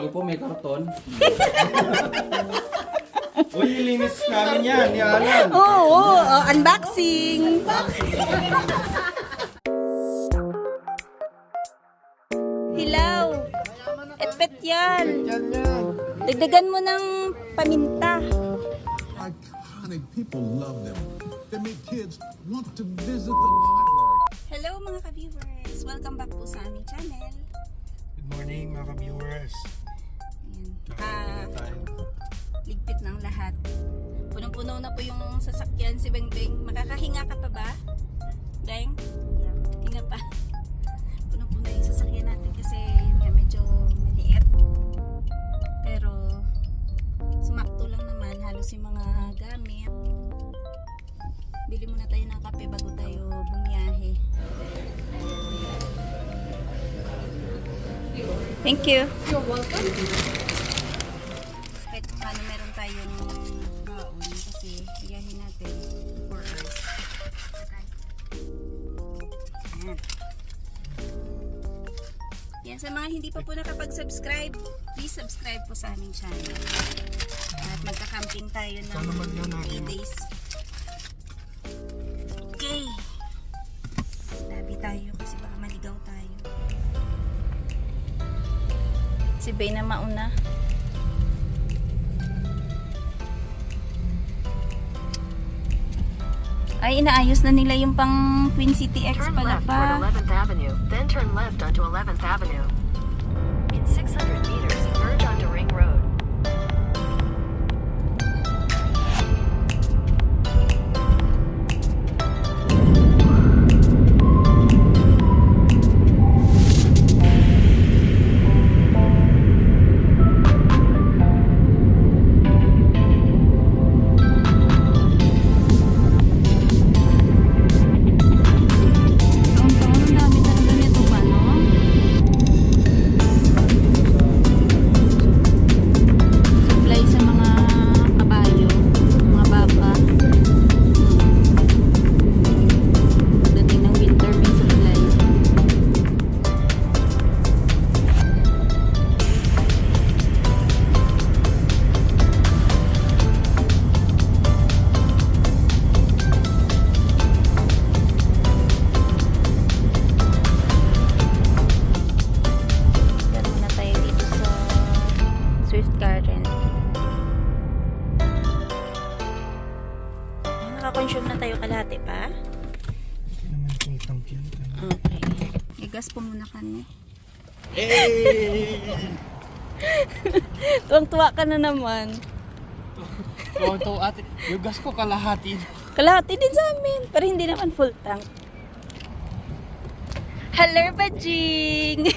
Bago po may karton. Uy, nilinis namin yan, ni Alan. Oo, unboxing. Hilaw. Epet yan. Dagdagan mo ng paminta. Iconic, people love them. They make kids want to visit the library. Hello mga ka-viewers. Welcome back po sa aming channel. Good morning mga ka-viewers. Ligpit ng lahat. Punong-puno na po yung sasakyan si Bengbeng. Makakahinga ka pa ba? Beng? Hinga pa. Punong-puno yung sasakyan natin kasi yun nga medyo maliit. Pero sumakto lang naman halos yung mga gamit. Bili muna tayo ng kape bago tayo bumiyahe. Thank you. You're welcome. Kahit paano meron tayong baon kasi hiyahin natin 4 hours. Ayan. Yan, sa mga hindi pa po nakapag-subscribe, please subscribe po sa aming channel. At magka-camping tayo ng 8 days. Okay. Labi tayo kasi baka maligaw tayo. Si Bay na mauna. Ay, inaayos na nila yung pang Queen City X Turn pala left pa. toward 11th Avenue, then turn left onto 11th Avenue. In 600 meters, merge onto Ring Road. Taon-taon, ang dami talaga nito pa, no? Supply sa mga kabayo, mga baba. Dating ng winter, may supply. Yan muna tayo dito sa Swift Current. Nakakonsume na tayo kalahati pa. Hindi naman itong tank yan. Okay. Igas po muna kami. Hey! Tuwang-tuwa ka na naman. Ito ate, yung gas ko kalahati. Kalahati din sa amin. Pero hindi naman full tank. Hello, Bajing!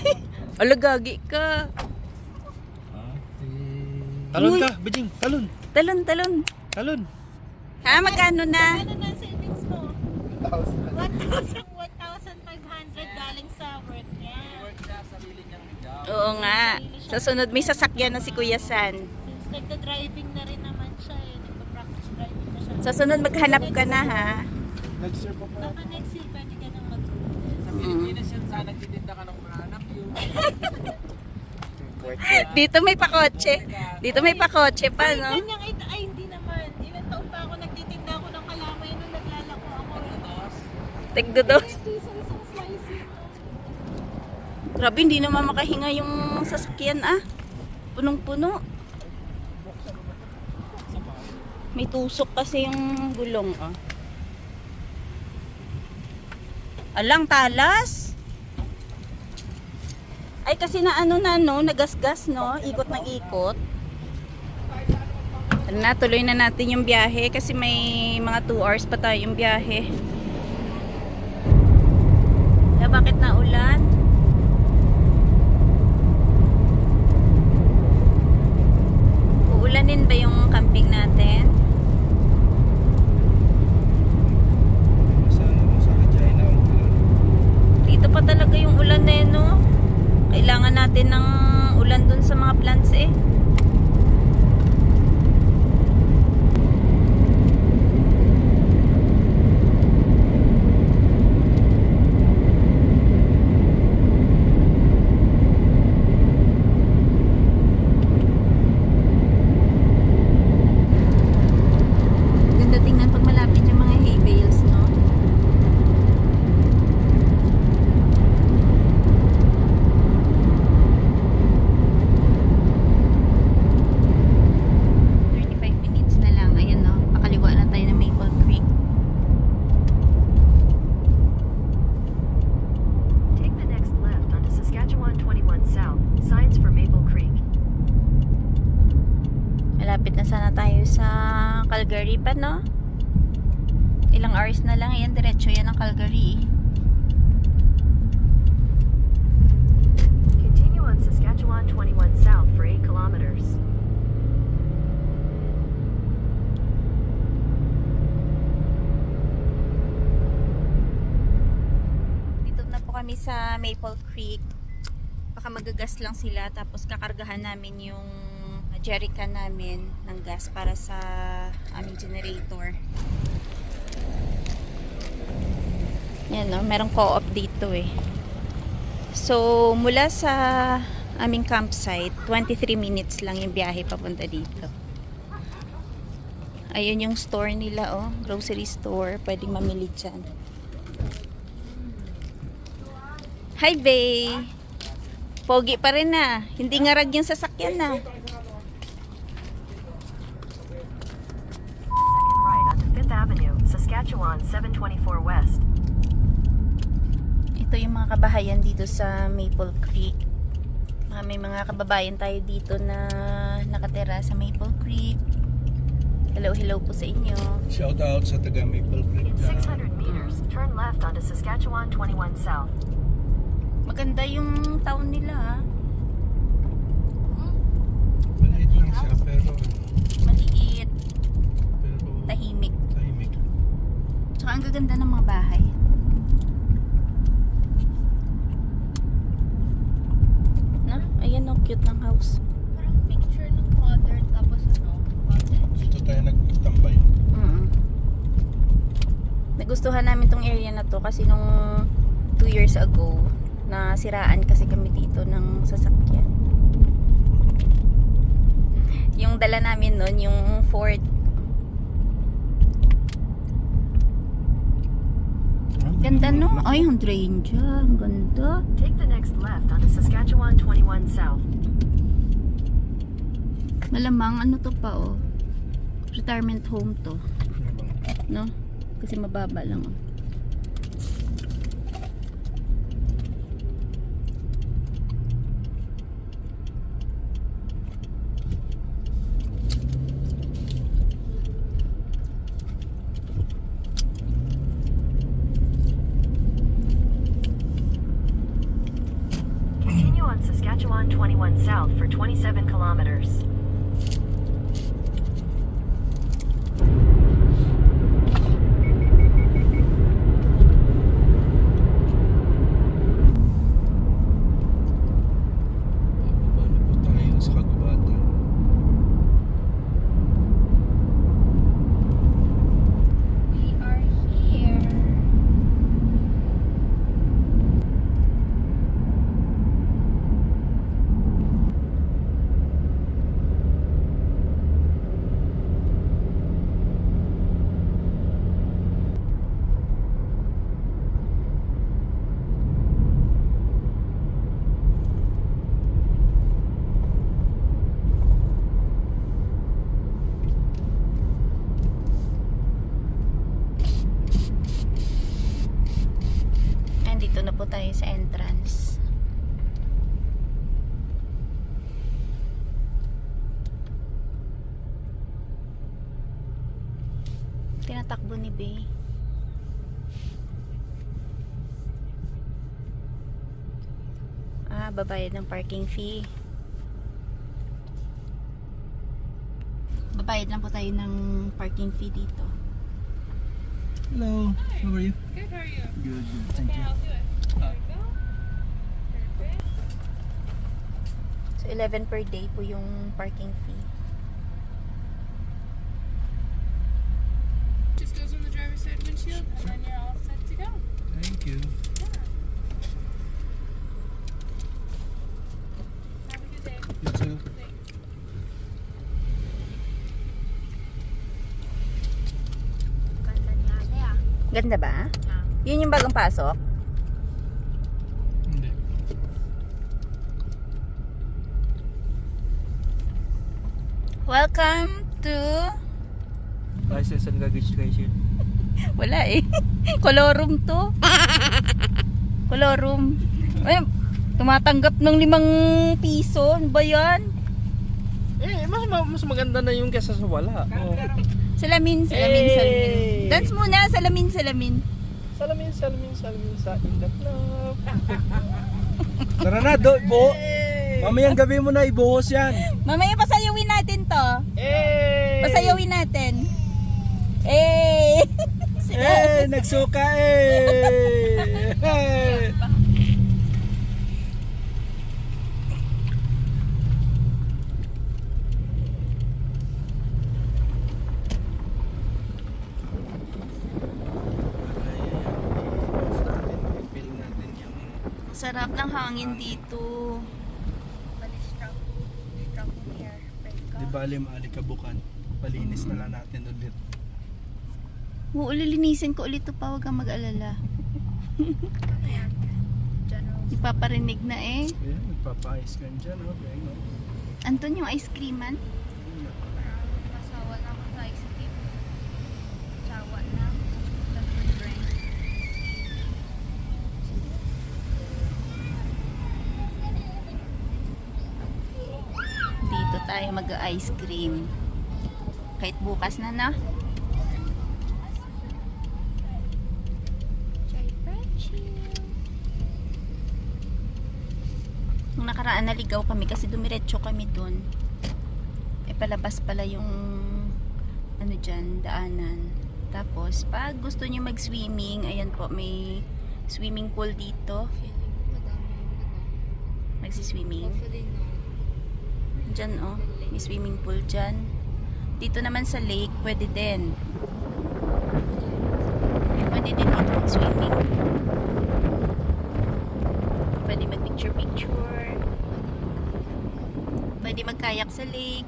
Alagagi ka. Talon Uy. ka, Bijing, talon. Talon, talon. Talon. Ha, magkano na? Ano na savings mo? 1,500 galing sa work niya. Oo nga. Sa sunod may sasakyan na si Kuya San. Since nagda-driving na rin naman siya eh. Nagpa-practice driving na siya. Sa sunod maghanap ka na ha. Nag-serve pa po. Baka next year pwede ka nang mag Sa Pilipinas yan sana nagtitinda ka ng mahanap yung Dito may pakotse. Dito may pakotse pa, no? Ganyang ay hindi naman. Ilang taon pa ako nagtitinda ako ng kalamay nung naglalako ako. Tigdodos. Isang slicey. Grabe, hindi naman makahinga yung sasakyan ah. Punong-puno. May tusok kasi yung gulong ah. Alang talas. Ay kasi na ano na no, nagasgas no, ikot ng ikot. Ano na, tuloy na natin yung biyahe kasi may mga 2 hours pa tayong biyahe. Bakit na ulan? Uulanin ba yung camping natin? Sa Regina. Dito pa talaga yung ulan na yun, no? Kailangan natin ng ulan dun sa mga plants eh. malapit na sana tayo sa Calgary pa, no? Ilang hours na lang. Ayan, diretso yan ang Calgary. Continue on Saskatchewan 21 South for 8 kilometers. Dito na po kami sa Maple Creek. Baka magagas lang sila, tapos kakargahan namin yung jerrycan namin ng gas para sa aming generator. Yan, no? Merong co-op dito eh. So, mula sa aming campsite, 23 minutes lang yung biyahe papunta dito. Ayun yung store nila, oh. Grocery store. Pwedeng mamili dyan. Hi, Bay! Pogi pa rin na. Hindi ngarag yung sasakyan na. Second right onto 5th Avenue, Saskatchewan 724 West. Ito yung mga kabahayan dito sa Maple Creek. May mga kababayan tayo dito na nakatira sa Maple Creek. Hello, hello po sa inyo. Shout out sa taga Maple Creek. In 600 meters, turn left onto Saskatchewan 21 South. Maganda yung town nila, ha? Maliit lang siya pero Maliit, tahimik. tahimik. Tsaka ang gaganda ng mga bahay. Na? Ayan, oh, cute ng house. Parang picture ng modern tapos cottage. Dito tayo nagtambay. Nagustuhan namin tong area na to kasi nung 2 years ago, nasiraan kasi kami dito ng sasakyan. Yung dala namin nun, yung Ford. Ganda, no? Ay, ang drain dyan. Ang ganda. Take the next left onto Saskatchewan 21 South. Malamang, ano to pa, oh. Retirement home to. No? Kasi mababa lang, oh. Continue on Saskatchewan 21 South for 27 kilometers. Paano po tayo sa kagubatan? We are here. And dito na po tayo sa entrance. Tinatakbo ni Bay. Babayad ng parking fee. Babayad lang po tayo ng parking fee dito. Hello, how are you? Good, how are you? Good, good. Thank you. I'll do it. There we go. Perfect. So 11 per day po yung parking fee. Just goes on the driver's side windshield, and then you're all set to go. Thank you. Have a good day. You too. Thanks. Ganda niya, Lea. Ganda ba? Yun yung bagong pasok? Hindi. Welcome to... License and registration. Wala eh. Colorum to. Colorum. Ay, tumatanggap ng 5 piso. Ano ba yan? Mas maganda na yung kesa sa wala. Oh. Salamin. Hey! Dance muna, salamin. Salamin sa ingat love. Tara na, bo. Mamayang gabi mo na ibuhos yan. Mamaya pasayawin natin to. Eh! Pasayawin natin. Eh! Eh, nagsuka eh. Eh. Sarap ng hangin dito. Di bali maalikabukkan. Palinis na lang natin ulit. Lilinisin ko ulit ito pa, huwag kang mag-alala. Ipaparinig na eh. Ayan, nagpapa-ice ka dyan. Okay, no? Anton, yung ice creaman? Masawa na ako sa ice cream. Sawa na. Drink. Dito tayo mag-ice cream. Kahit bukas na na. Nung nakaraan naligaw kami kasi dumiretso kami dun. Eh palabas pala yung ano dyan, daanan. Tapos pag gusto niyo mag-swimming, ayan po, may swimming pool dito. Magsiswimming. Dyan oh, may swimming pool dyan. Dito naman sa lake, pwede din. Pwede din dito mag-swimming. Pwede mag-picture-picture. Pwede mag-kayak sa lake.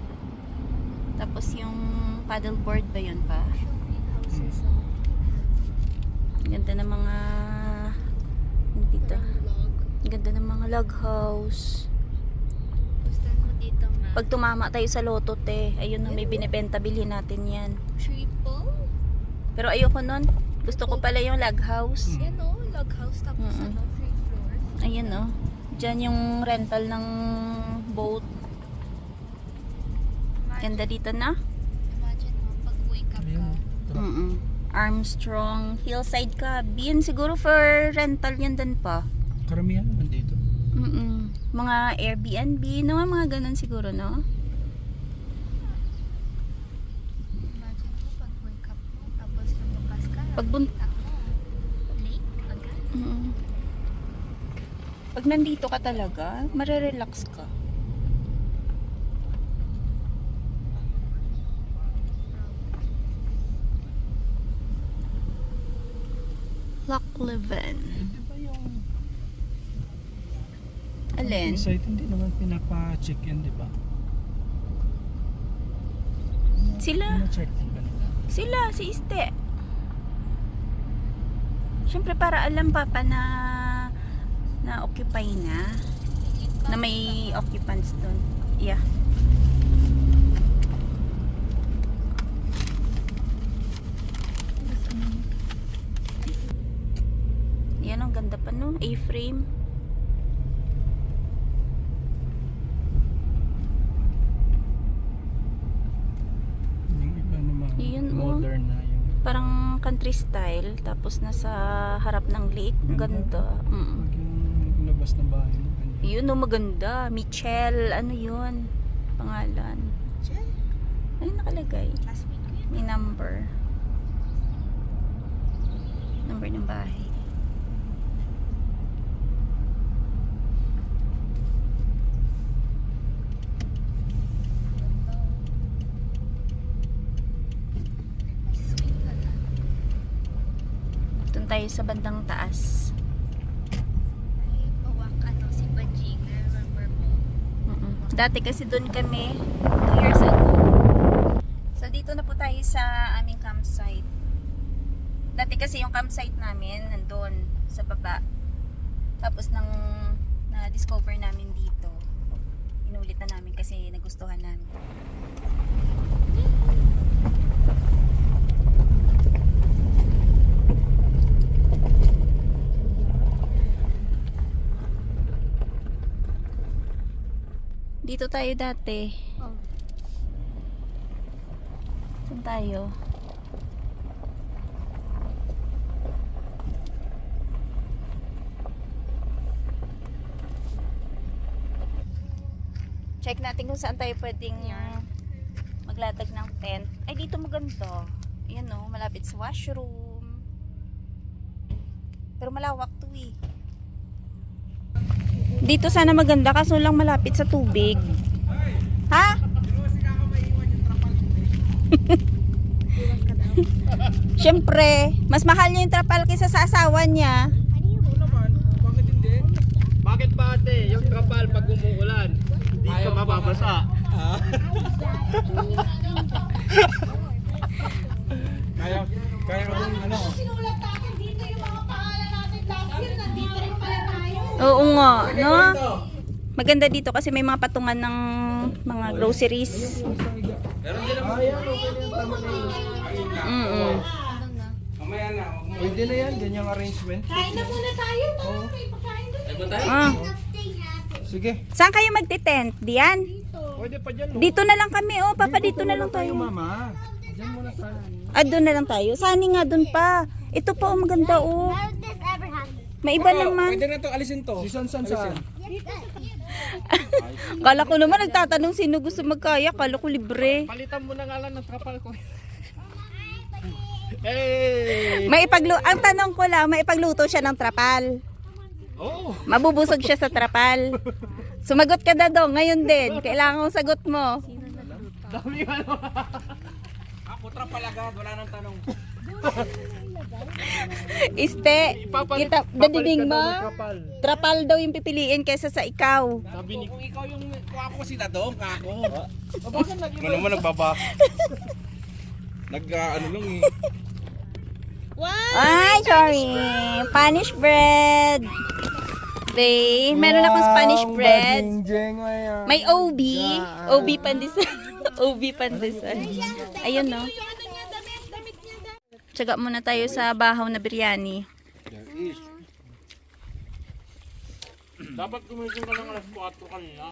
Tapos yung paddleboard ba yun pa? Ganda ng mga dito. Ganda ng mga log house. Gusto mo dito, ma? Pag tumama tayo sa loto, te, ayun na may binibenta, bilhin natin yan. Triple? Pero ayoko nun. Gusto ko pala yung log house. Yan o, log house tapos Mm-mm. 3 floors. Ayan oh. Diyan yung rental ng boat. Ganda dito na. Imagine mo, pag wake up ka. Armstrong Hillside Cabin. Siguro for rental yan din pa. Karamihan naman dito. Mga Airbnb, no? Mga ganun siguro, no? Imagine mo, pag wake up mo, tapos lumabas ka. Pagbun- nakita mo, lake agad. Pag nandito ka talaga, marerelax ka. Lockleven. Di ba yung Alin? site hindi naman pinapa-check-in, di ba? Sila. Pina-check-in ba nila? Sila, si Iste. Siyempre para alam papa na occupy na may occupants doon. Yeah. Yan ang ganda pa no, A-frame. Yung iba naman, Yun, oh. modern na yung Parang country style tapos nasa harap ng lake. Ang ganda. pag yung labas na bahay mo. ganyan. Yun no, maganda. Michelle, ano yun? Pangalan. Diyan, Ay, nakalagay. classmate ko yun. May number. Number ng bahay. Sweet pala. Doon tayo sa bandang taas. Ay, pawak ano, si Bajing. Remember mo? Dati kasi doon kami 2 years ago. So dito na po tayo sa aming campsite. Dati kasi yung campsite namin nandun sa baba. Tapos nang na-discover namin dito, inulit na namin kasi nagustuhan namin. Dito tayo dati. Oh. Saan tayo? Check natin kung saan tayo pwedeng maglatag ng tent. Ay, dito maganda. Ayan o, malapit sa washroom. Pero malawak to eh. Dito sana maganda kaso lang malapit sa tubig. Ha? Siyempre, mas mahal niya yung trapal kaysa sa asawa niya. Oo naman, bakit hindi? Bakit ba ate? Yung trapal pag umuulan, hindi ka mababasa. Kaya kung ano. Sinulat natin dito yung mga pangalan natin last year. Nandito rin pala tayo. Oo nga, no? Maganda dito kasi may mga patungan ng mga groceries. Meron din naman. Ayan, okay na yung tama na yun. Mamaya na. Pwede na yan, ganyang arrangement. Kain na muna tayo. Tara, may pagkain doon. Ah. Sige. Saan kayo magte-tent? Diyan? Pwede pa dyan. Dito na lang kami, oh. Papa, dito na lang tayo. Mama. Diyan muna sana. Ah, doon na lang tayo. Sani nga doon pa. Ito pa, oh, maganda, oh. May iba naman. Pwede na to, alisin to. Si San saan? Kala ko naman nagtatanong sino gusto magkaya. Kala ko libre. Palitan mo na nga lang ng trapal ko. Hey! Ang tanong ko lang, maipagluto siya ng trapal. Oh! Mabubusog siya sa trapal. Sumagot ka na dong, ngayon din. Kailangan kong sagot mo. Dami ano. Ako trapal agad, wala nang tanong. Iste, kita, dadiding mo? Trapal daw yung pipiliin kaysa sa ikaw. Sabi ni kung ikaw yung ako si Dadong, kako. Bakit nag-iba? Ano naman nagbaba? Ano lang eh. Ay, sorry. Spanish bread. Babe, meron akong Spanish bread. May OB. OB pandesal. OB pandesal. Ayun, no? Tsaga muna tayo sa bahaw na biryani. Dapat gumising ka ng alas 4 kanina.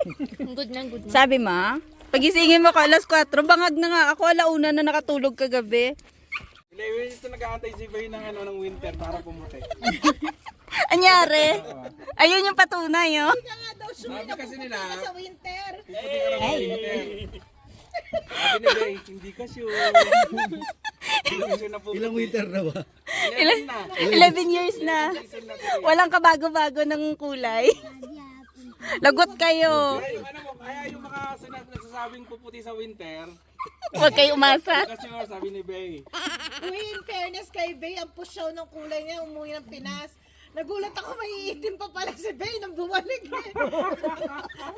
Sabi mo, pagisingin mo ko alas 4, bangag na nga ako alauna na nakatulog kagabi. Ilewin ito nag-aantay si Bay ng winter para pumuti. Anyari? Ayun yung patunay, oh. Sabi kasi nila, Sa winter. puputi ka raw ng winter. Sabi ni Bay, hindi ka sure. Ilang winter na ba? 11 years na. Walang kabago-bago ng kulay. Lagot kayo. Kaya yung mga nagsasabing puputi sa winter, Huwag kayo umasa. kasi nga sabi ni Bay. Uy, in fairness kay Bay, ang pusyaw ng kulay niya, umuwi ng Pinas. Nagulat ako, may iitim pa pala si Bay nang bumalik.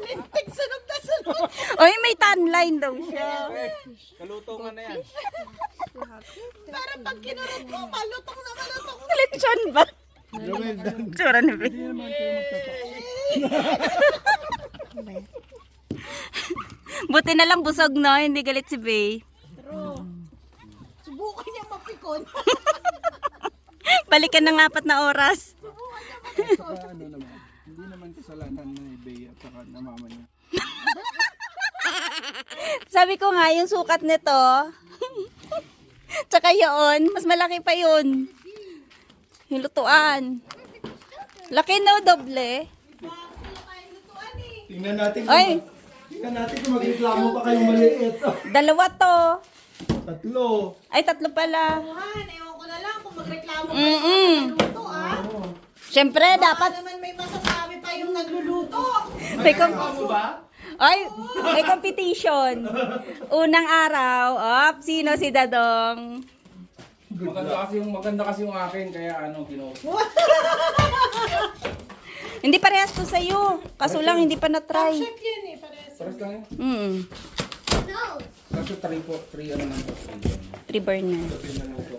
Lintik, sunog na sunog. Oy, may tan line daw siya. Kalutungan na yan. Para pag kinurot mo, malutong na malutong. Lechon ba? Tsura na ba? Buti na lang busog, no? Hindi galit si Bay. True. Subukan niya mapikon. Balikan ng 4 na oras. Ano naman? Hindi naman kasalanan ni Bea at saka na mama niya. Sabi ko nga, yung sukat nito, tsaka yun, mas malaki pa yun. Yung lutuan. Laki no, doble. Tingnan natin Ay, kung magreklamo pa kayong maliit. 2 to. 3. Ay, 3 pala. Han, ewan ko na lang kung magreklamo ka Mm-mm. ng nagluluto, ah. Siyempre, dapat Baka naman may masasabi pa yung nagluluto. may Ay, may competition. Unang araw, sino si Dadong? Maganda kasi yung akin, kaya kinuha. Hindi parehas to sa'yo. Kaso lang, hindi pa na-try. Chef yan eh, parehas. Paras lang yan. Kaso 3 ano lang to. 3 bar na.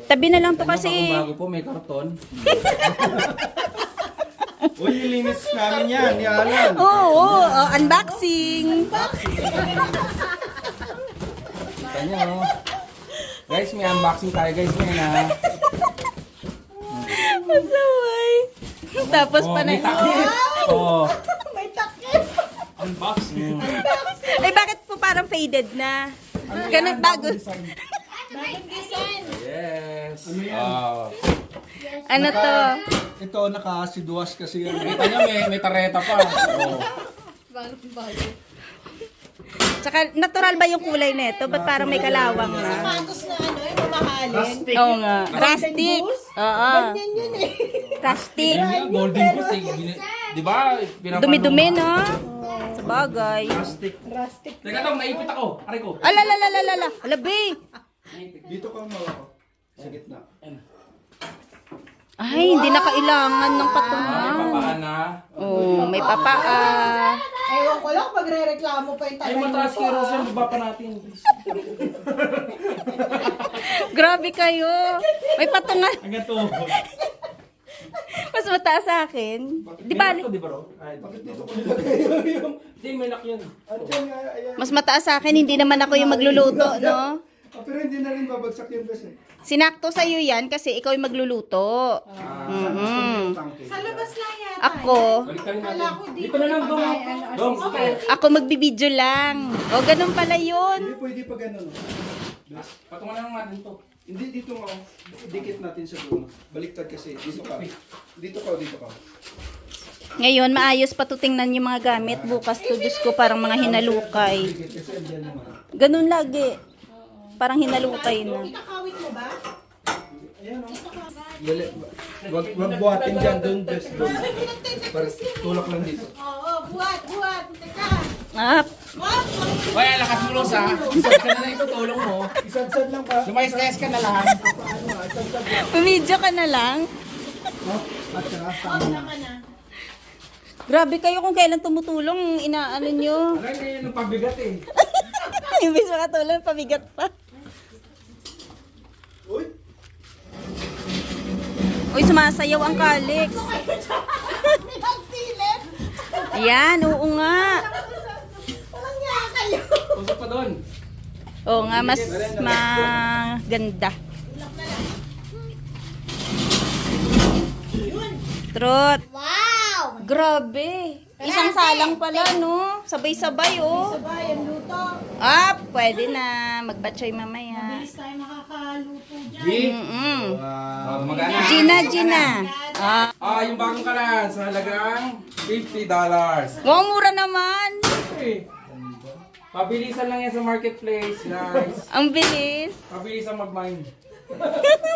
Tabi na lang to kasi. Bago po, may karton. Uy, ilinis namin yan, ni Alan. Oo, unboxing. Kanya Guys, may unboxing tayo guys ngayon ha. Masaway. Tapos pa na. Oh, May takip. unboxing. Ay, bakit po parang faded na? Ganun bago. Bagong design. Yes. Ano yan? Ano to? Ito, nakasiduas kasi yan. Kita nyo, may tareta pa. Oh. Tsaka natural ba yung kulay nito? Ba't parang may kalawang na? Sapatos na ano, yung mamahalin. Oo nga. Rustic. Oo. Ganyan yun eh. Rustic. Golden goose eh. Di ba? Pinapano- Dumi-dumi, no? Sa bagay. Plastic. Rustic. Teka daw, naipit ako. Aray ko. Alalalala. Alabi. Dito kang mawako. Sa gitna. Ay, hindi na kailangan ng May patungan. papaan na. Oh, may papaa. Ewan ko lang, magre-reklamo pa yung Ay, tatay mataas mo. kay Rose yan. Baba pa natin. Grabe kayo. May patungan. Hanggang to. Mas mataas sa akin. Di ba? Di ba, Ro? Ay, Bakit dito ko nilagay yung... Hindi, may lock yun. Andiyan nga, ayan. Mas mataas sa akin. Hindi naman ako yung magluluto, no? Pero hindi na rin babagsak yun kasi. Sinakto sa'yo yan kasi ikaw yung magluluto. Tangke. Sa labas lang yata. Ako, Balik tayo Kala natin. ko Dito na lang, Dong. Dong. ako magbibideo lang. O, ganun pala yun. Hindi pwede pa gano'n. Patungan na lang natin to. Hindi dito nga. Dikit natin sa dulo. Baliktad kasi. Dito ka. Dito ka. Ngayon, maayos pa to tingnan yung mga gamit. Bukas to, Diyos ko, parang mga hinalukay. Dikit kasi andyan naman. Ganun lagi. Parang hinalukay na. Ikakawit mo ba? Ayan o. Wag buhatin dyan doon. Just doon. Para tulak lang dito. Oo, buhat. Teka. Ah, Wag, Hoy, lakas mo, Rose, ha? Isad ka na lang ito, tulong mo. Isadsad lang pa. Lumayas ka na lang. pumidyo ka na lang. At saka wag naman na. Grabe kayo kung kailan tumutulong, inaano nyo. Alam niya yun ang pabigat eh. Imbis makatulong, pabigat pa. Uy! Uy, sumasayaw ang Calix. Pinagpilit. Ayan, oo nga. Walang niya kayo. Usap pa doon. Oo nga, mas maganda. Trot. Wow! Grabe. Isang salang pala, no? Sabay-sabay, oh. Sabay, ang luto. Ah, pwede na. Magbatchoy mamaya. Bilis tayo makakaluto dyan. Magana. Gina. Yung bagong kalan sa halagang $50. Wow, mura naman. Eh, pabilisan lang yan sa marketplace, guys. Ang bilis. Pabilisan mag-mine.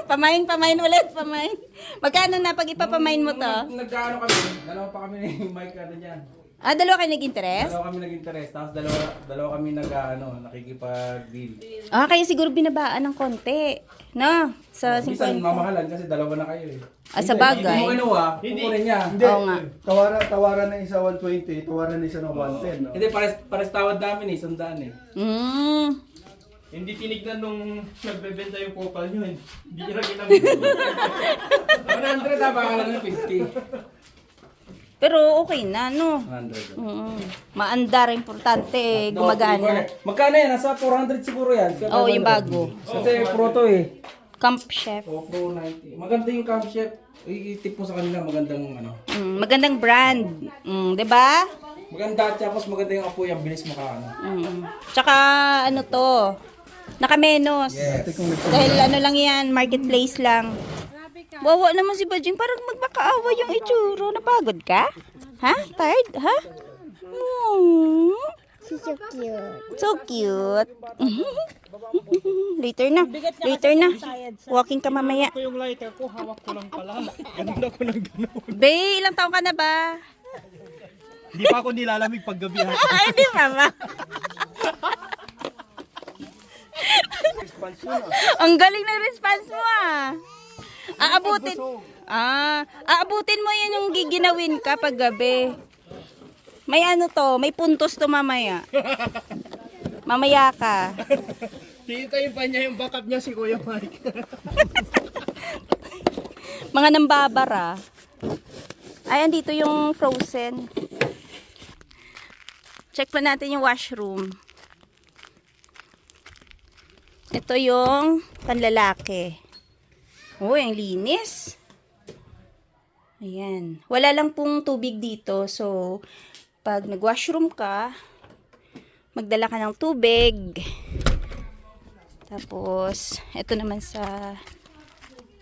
Pamain ulit, pamain. Magkano na pag ipapamain mo to? Nagkaano kami, dalawa pa kami ni Mike ano dyan. Ah, dalawa kayo nag-interest? Dalawa kami nag-interest, tapos dalawa kami nakikipag-deal. Ah, kaya siguro binabaan ng konti. No? Sa Minsan 50. mamahalan kasi dalawa na kayo eh. Ah, sa Hindi mo bagay. kinuha, kukunin niya. Hindi. Oo nga. Tawaran na isa 120, tawaran na isa ng 110. No? Hindi, pares tawad namin eh, sandaan eh. Hindi tinignan nung nagbebenta yung popal nyo. Hindi nyo na ginamit. 100 ha, baka lang ng 50. Pero okay na, no? 100. Maandar, importante, gumagana. Magkano yan? Nasa 400 siguro yan. Oo, yung bago. Kasi pro to eh. Camp Chef. O, pro 90. Maganda yung Camp Chef. I-tip mo sa kanila, magandang ano. Magandang brand. 'Di ba? Maganda, tapos maganda yung apoy, ang bilis makaano. Tsaka ano to, nakamenos. Yes. Dahil ano lang yan, marketplace lang. Wawa naman si Bajing, parang magmakaawa yung itsura. Napagod ka? Ha? Tired? Ha? So cute. So cute. Later na. Walking ka mamaya. Ito yung lighter ko, hawak ko lang pala. Ganun ako ng ganun. Be, ilang taon ka na ba? Hindi pa ako nilalamig pag gabi. Ay, di mama. Ang galing ng response mo ah. Aabutin mo yan yung giginawin ka pag gabi. May ano to, may puntos to mamaya. Mamaya ka. Hintayin pa niya yung backup niya si Kuya Mike. Mga nambabara. Ay, andito yung frozen. Check pa natin yung washroom. Ito yung panlalaki. Uy, ang linis. Ayan. Wala lang pong tubig dito. So, pag nag-washroom ka, magdala ka ng tubig. Tapos, ito naman sa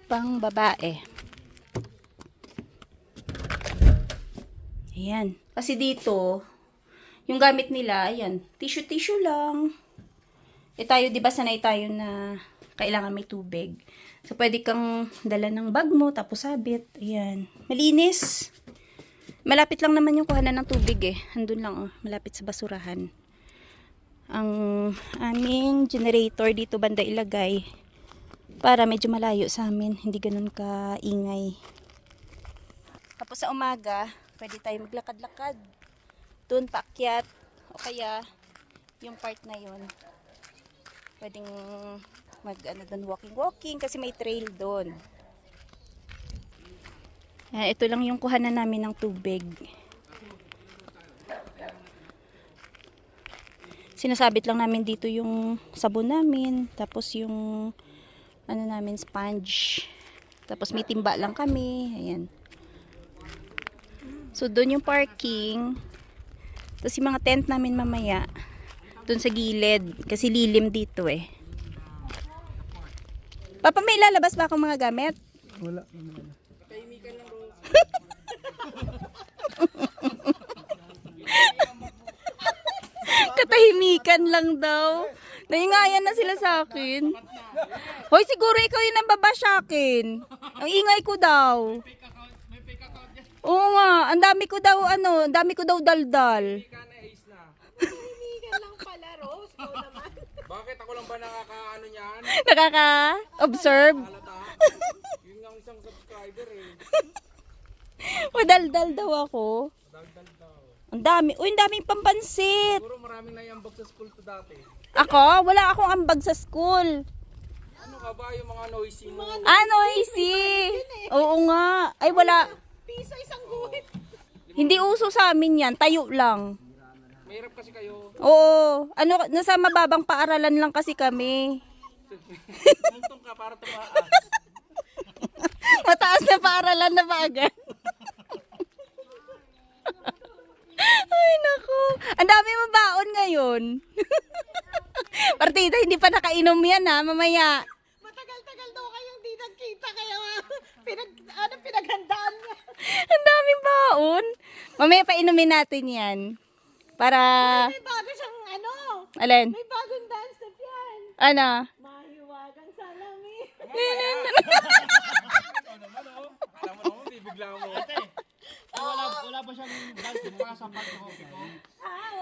pang babae. Ayan. Kasi dito, yung gamit nila, ayan, tissue-tissue lang. Eh tayo, di ba sanay tayo na kailangan may tubig. So, pwede kang dala ng bag mo, tapos sabit. Ayan. Malinis. Malapit lang naman yung kuhanan ng tubig eh. Andun lang, oh, malapit sa basurahan. Ang aming generator dito banda ilagay para medyo malayo sa amin, hindi ganun kaingay. Tapos sa umaga, pwede tayo maglakad-lakad. Doon paakyat o kaya yung part na yun. Pwedeng doon walking kasi may trail doon. Ito lang yung kuhanan namin ng tubig. Sinasabit lang namin dito yung sabon namin, tapos yung namin sponge. Tapos may timba lang kami, ayan. So doon yung parking. Tapos yung mga tent namin mamaya doon sa gilid kasi lilim dito eh. Papa, may lalabas ba akong mga gamit? Wala. Katahimikan lang daw. Naingayan na sila sa akin. Hoy, siguro ikaw yung nambaba sa akin. Ang ingay ko daw. Oo nga, ang dami ko daw daldal. Tahimikan lang pala, Rose. Ikaw naman. Bakit ako lang ba nakakaano niyan? Nakaka-observe. Yun nga ang isang subscriber eh. Madaldal daw ako. Ang dami. Uy, ang daming pampansit. Siguro maraming naiambag sa school to dati. Ako? Wala akong ambag sa school. Ano ka ba yung mga noisy mo? Noisy. Oo nga. Ay, wala. Piso isang guhit. Hindi uso sa amin yan. Tayo lang. Mahirap kasi kayo. Oo. Nasa mababang paaralan lang kasi kami. Tumuntong ka para tumaas. Mataas na paaralan na ba agad? Ay, naku. Ang dami mong baon ngayon. Partida, hindi pa nakainom yan ha, mamaya. Matagal-tagal daw kayong di nagkita kaya pinaghandaan niya. Ang daming baon. Mamaya pa inumin natin yan. Para, May bago siyang alin? may bagong dance step yan. Ano? Mahiwagang salamin. Alam mo naman, bibigla mo. Wala ba siyang dance para sa part ko?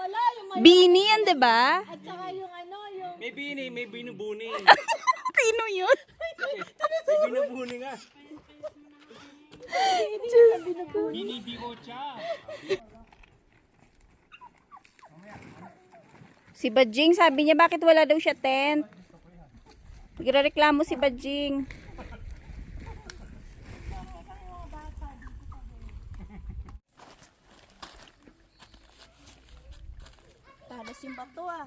Wala yung may Bini yan, diba? at saka yung yung May binubuni. Sino yun? May binubuni nga. Binibi ko siya. Si Badjing, sabi niya bakit wala daw siya tent. Nagrereklamo si Badjing. Talas yung bato ah.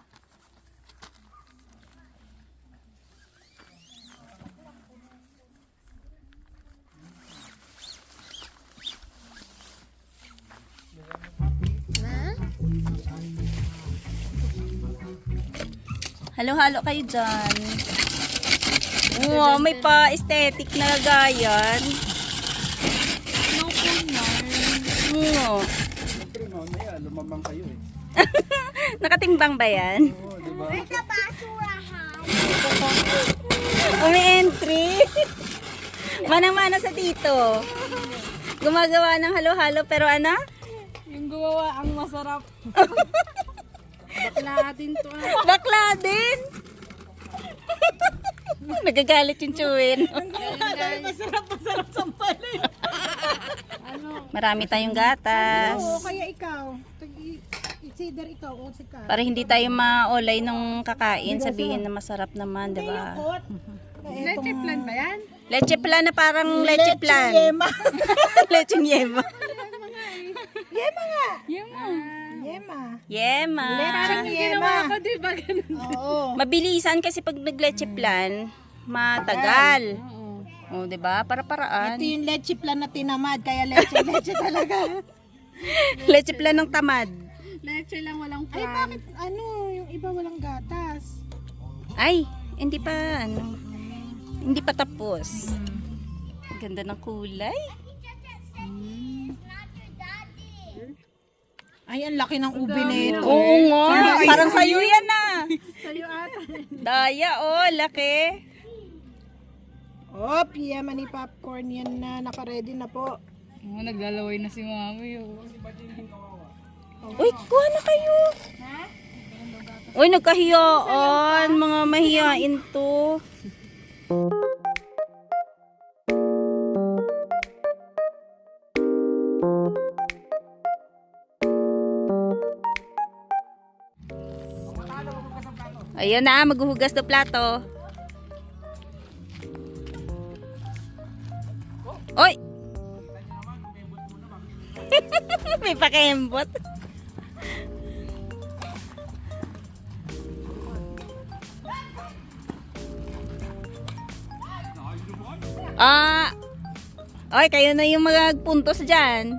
Halo-halo kayo dyan. Wow, may pa-aesthetic na lagayan. No po Siyempre mamaya, lumamang kayo eh. Nakatimbang ba yan? Oo, diba? May entry. Manang-mana sa tito. Gumagawa ng halo-halo pero ano? yung gumawa ang masarap. Bakla din to. Bakla din. Nagagalit yung chewin. Masarap sampalin. Marami tayong gatas. Oo, kaya ikaw. Consider ikaw o si Ka. Para hindi tayo maolay nung kakain, sabihin na masarap naman, di ba? Leche plan ba yan? Leche plan na parang leche plan. Yema. Leche yema. Yema nga. Yema. Yema. Parang yema. Ako, di ba ganun? Oo. Mabilisan kasi pag nag-leche plan, matagal. O, di ba? Para-paraan. Ito yung leche plan na tinamad, kaya leche talaga. Leche plan ng tamad. Leche lang walang plan. Ay, bakit yung iba walang gatas? Ay, Hindi pa, ano, hindi pa tapos. Ganda ng kulay. Ay, ang laki ng ubi nito. Oo nga, parang sa'yo yan ah. Daya, oh, laki. Oh, Yemeni popcorn yan na. Naka-ready na po. Oh, naglalaway na si Mami. Oh. Uy, kuha na kayo. Uy, nagkahiyaan. Mga mahiyain to. Ayun na, maghuhugas na plato. Oy! May pakembot. Oy, kayo na yung magpuntos dyan.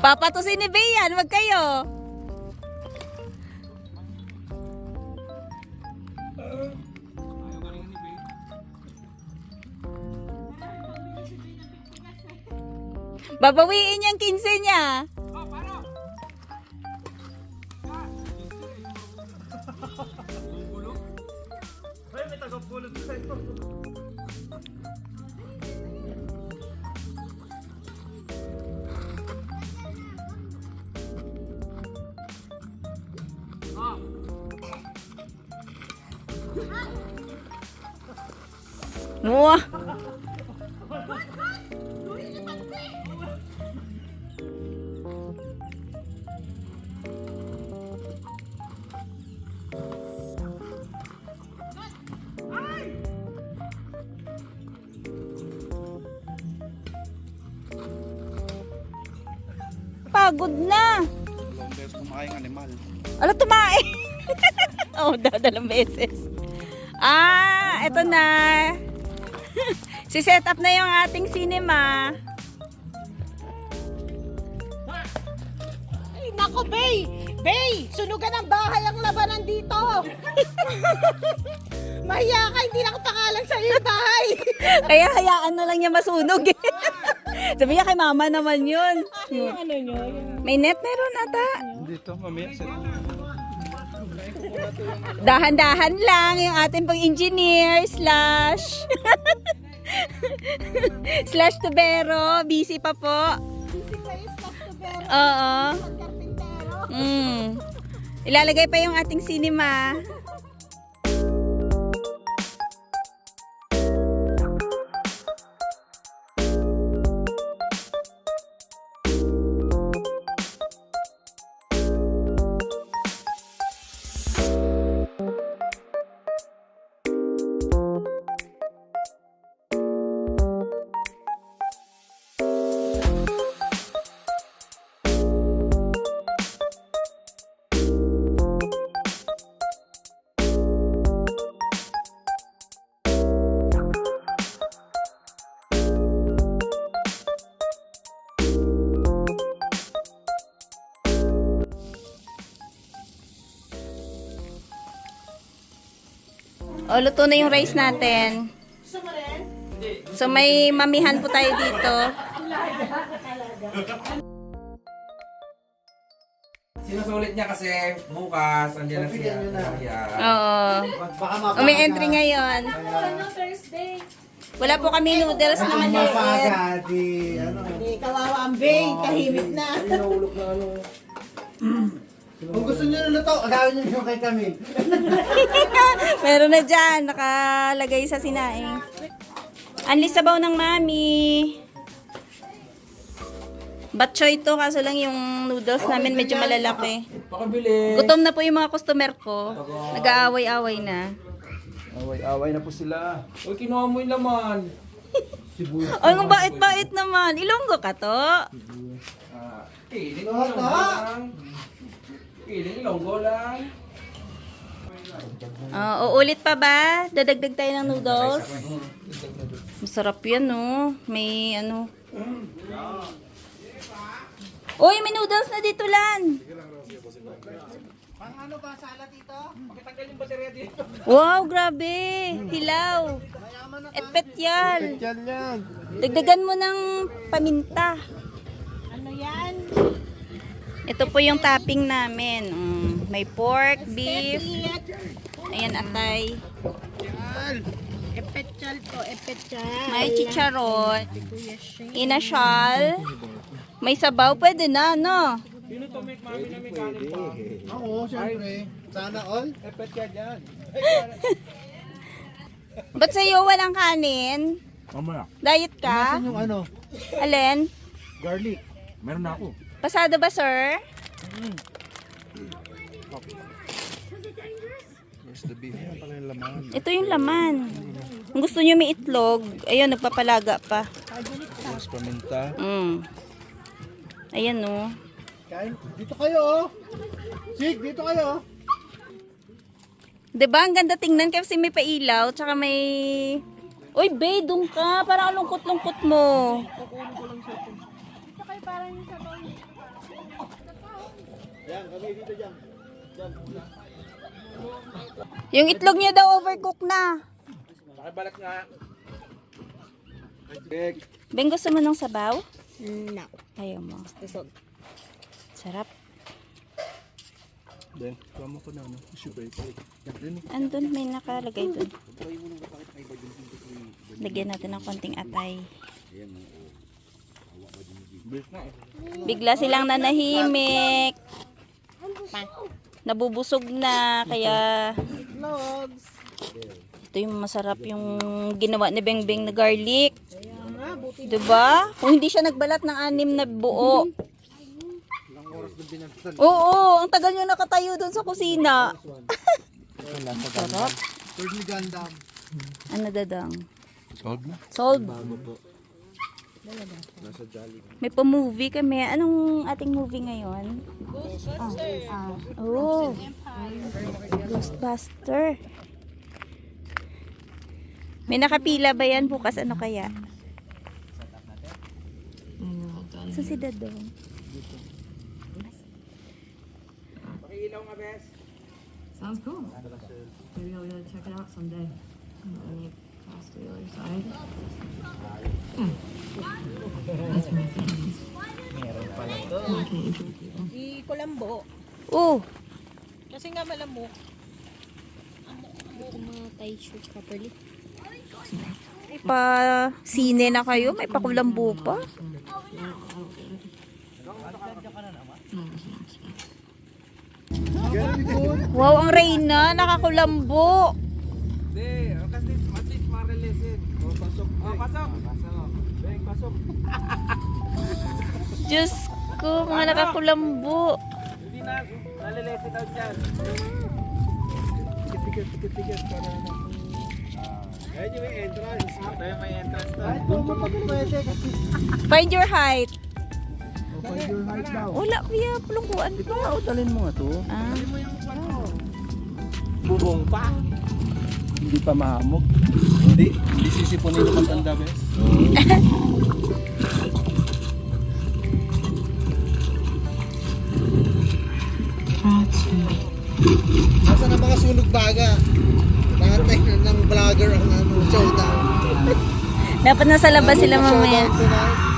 Papatusin ni Bayan, wag kayo. Babawiin yung 15 niya. Ay, may tagapulot sa'yo. Wah. Pagod na. Dalawang beses kumakain ng animal. Ala, tumae. Oh, dalawang beses. Eto na. Si-set up na yung ating cinema. Ay, nako, Bay! Bay! Sunugan ang bahay ang labanan dito! Mahiya ka, hindi na pangalan sa iyo yung bahay! Kaya hayaan na lang niya masunog eh. Sabi niya kay mama naman yun. Ano nyo? May net meron ata. Dito, mamaya. Dahan-dahan lang yung ating pang engineer slash slash tubero. Busy pa po. Busy pa yung stock to bear. Oo. Karpintero. Ilalagay pa yung ating cinema. O, luto na yung rice natin. So, may mamihan po tayo dito. Sinusulit niya kasi bukas, andyan na siya. Oo. May entry ngayon. Wala po kami noodles na maliit. Hindi, kawawa ang Bay. Tahimik na. Kung gusto nyo na luto, agawin nyo yung kay kami. Meron na dyan, nakalagay sa sinaing. Anli sabaw ng mami. Batchoy to, kaso lang yung noodles namin medyo malalaki. Pakabili. Gutom na po yung mga customer ko. Nag-aaway-away na. Away-away na po sila. Uy, kinuha mo yung laman. Ay, ang bait-bait naman. Ilonggo ka to. Piling longgo lang. Piling longgo lang. Uulit pa ba? Dadagdag tayo ng noodles. Masarap yan, no? May, Uy, may noodles na dito, Lan. Ano ba, sala dito? Wow, grabe. Hilaw. Espesyal. Dagdagan mo ng paminta. Ano yan? Ito po yung topping namin. May pork, beef. Ayan, atay. Epechal to, epechal. May chicharon. Kuya Shane. Inasyal. May sabaw. Pwede na, no? Sino to make mami na may kanin pa? Oo, syempre. Sana all. Epet ka dyan. Ba't sa'yo walang kanin? Mamaya. Diet ka? Yung ano, Alin? garlic. Meron na ako. Pasado ba, sir? Here's the beef. Yan pala yung laman. Ito yung laman. Kung gusto nyo may itlog, ayun, nagpapalaga pa. Tapos paminta. Ayan, no. Kain. Dito kayo, oh. Sig, dito kayo. Diba, ang ganda tingnan kasi may pailaw, tsaka may... Uy, babe, doon ka. Parang ang lungkot-lungkot mo. Yung itlog niya daw overcook na. Pakibalat nga. Ben, gusto mo ng sabaw? No. Ayaw mo. Sarap. Then, kama ko na, ano? Sugar ito. Andun, may nakalagay dun. Lagyan natin ng konting atay. Bigla silang nanahimik. Nabubusog na, kaya Vlogs. ito yung masarap yung ginawa ni Bengbeng na garlic. Kaya nga, buti Diba? Kung hindi siya nagbalat ng 6 na buo. Oo, ang tagal niya nakatayo doon sa kusina. Sarap. Third ni Gundam. Ano dadang? Solve na. Solve. Nasa Jolly. May pa-movie kami. Anong ating movie ngayon? Oh. Ghostbuster. May nakapila ba yan bukas? Ano kaya? So si Dadong. Pakiilaw nga, bes. Sounds cool. Maybe I'll go check it out someday. When you pass to the other side. That's my feelings. di kulambo. Oh. Kasi nga malamok. Pa sine na kayo? May pakulambo pa? Wow, ang Reyna, nakakulambo. Hindi, kasi at least marelesin. Pasok. Pasok. Beng, pasok. Diyos ko, mga nakakulambo. Hindi na, nalelesin daw dyan. Tikit-tikit para na. Ayun yung may entrance. Ito yung may entrance na. Kahit doon pa pwede kasi. Find your height. Find your height daw. Wala, kaya pulungkuan Ito nga, dalhin mo nga to. Ah. Bubong pa. Hindi pa mahamog. Hindi sisipunin yung matanda, bes. Nasa na mga sunog baga? Lahat ng vlogger ang showdown. Dapat nasa labas sila mamaya. Tonight.